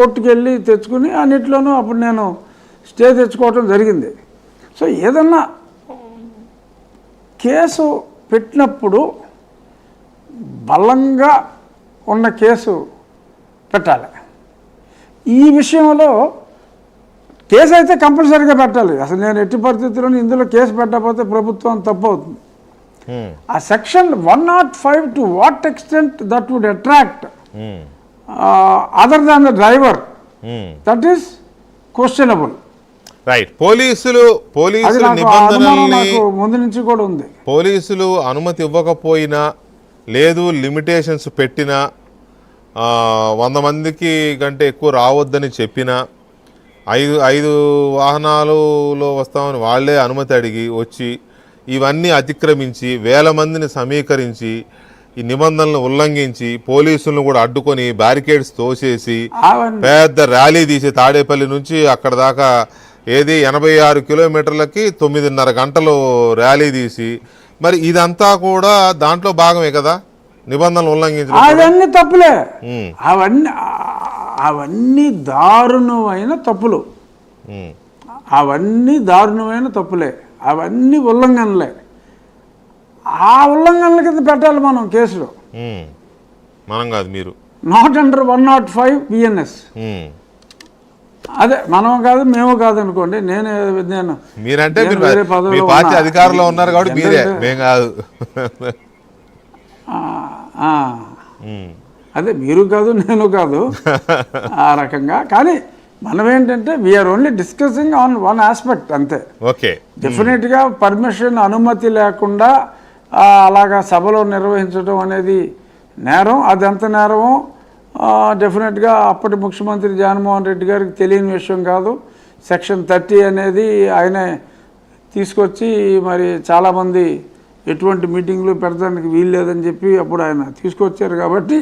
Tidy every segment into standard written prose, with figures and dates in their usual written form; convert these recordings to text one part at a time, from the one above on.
కోర్టుకు వెళ్ళి తెచ్చుకుని అన్నిట్లోనూ అప్పుడు నేను స్టే తెచ్చుకోవటం జరిగింది. సో ఏదన్నా కేసు పెట్టినప్పుడు బలంగా ఉన్న కేసు పెట్టాలి. ఈ విషయంలో కేసు అయితే కంపల్సరీగా పెట్టాలి. అసలు నేను ఎట్టి పరిస్థితుల్లో ఇందులో కేసు పెట్టకపోతే ప్రభుత్వం తప్పు అవుతుంది. ఆ section 105 to what extent that would attract other than the driver, that is questionable. Right. పోలీసులు నిబంధనల్ని ముందు నుంచి కూడా ఉంది. పోలీసులు అనుమతి ఇవ్వకపోయినా లేదు లిమిటేషన్స్ పెట్టినా 100 మందికి కంటే ఎక్కువ రావద్దని చెప్పినా 5 వాహనాలలో వస్తామని వాళ్ళే అనుమతి అడిగి వచ్చి ఇవన్నీ అతిక్రమించి 1000 మందిని సమీకరించి ఈ నిబంధనలను ఉల్లంఘించి పోలీసులను కూడా అడ్డుకొని బ్యారికేడ్స్ తోసేసి పెద్ద ర్యాలీ తీసి తాడేపల్లి నుంచి అక్కడ దాకా 86 కిలోమీటర్లకి 9:30 గంటలు ర్యాలీ తీసి, మరి ఇదంతా కూడా దాంట్లో భాగమే కదా నిబంధనలు ఉల్లంఘించడం. అవన్నీ తప్పులే, అవన్నీ దారుణమైన తప్పులు, అవన్నీ దారుణమైన తప్పులే, అవన్నీ ఉల్లంఘనలే. ఆ ఉల్లంఘనల కింద పెట్టాలి మనం కేసులో. మనం కాదు, మీరు. Not under 105 BNS. అదే మనం కాదు, మేము కాదు అనుకోండి. నేను మీరంటే మీ పార్టీ అధికారంలో ఉన్నారు కాబట్టి మీరే, మేము కాదు. అదే మీరు కాదు, నేను కాదు, ఆ రకంగా. కానీ మనం ఏంటంటే we're only discussing on one aspect అంతే. ఓకే. డెఫినెట్గా పర్మిషన్, అనుమతి లేకుండా అలాగా సభలో నిర్వహించడం అనేది నేరం. అది ఎంత నేరమో డెఫినెట్గా అప్పటి ముఖ్యమంత్రి జగన్మోహన్ రెడ్డి గారికి తెలియని విషయం కాదు. సెక్షన్ 30 అనేది ఆయనే తీసుకొచ్చి మరి చాలామంది ఎటువంటి మీటింగ్లు పెడతానికి వీలు లేదని చెప్పి అప్పుడు ఆయన తీసుకొచ్చారు. కాబట్టి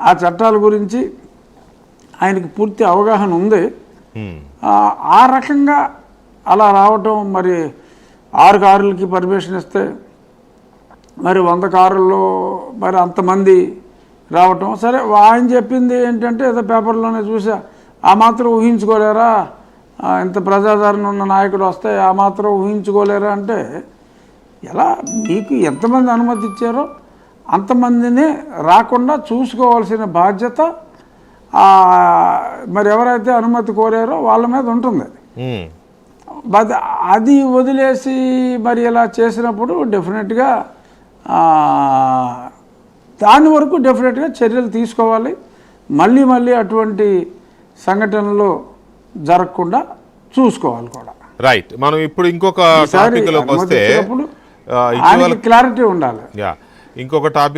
ఆ చట్టాల గురించి ఆయనకి పూర్తి అవగాహన ఉంది. ఆ రకంగా అలా రావటం, మరి 6 కార్లకి పర్మిషన్ ఇస్తే మరి 100 కారుల్లో మరి అంతమంది రావటం. సరే, ఆయన చెప్పింది ఏంటంటే ఏదో పేపర్లోనే చూసా, ఆ మాత్రం ఊహించుకోలేరా, ఇంత ప్రజాదరణ ఉన్న నాయకుడు వస్తే ఆ మాత్రం ఊహించుకోలేరా అంటే ఎలా? మీకు ఎంతమంది అనుమతి ఇచ్చారో అంతమందిని రాకుండా చూసుకోవాల్సిన బాధ్యత మరి ఎవరైతే అనుమతి కోరారో వాళ్ళ మీద ఉంటుంది. అది వదిలేసి మరి ఇలా చేసినప్పుడు డెఫినెట్గా దాని వరకు డెఫినెట్గా చర్యలు తీసుకోవాలి. మళ్ళీ అటువంటి సంఘటనలు జరగకుండా చూసుకోవాలి కూడా. రైట్. మనం ఇప్పుడు ఇంకొక టాపిక్లోకి వస్తే క్లారిటీ ఉండాలి. ఇంకొక టాపిక్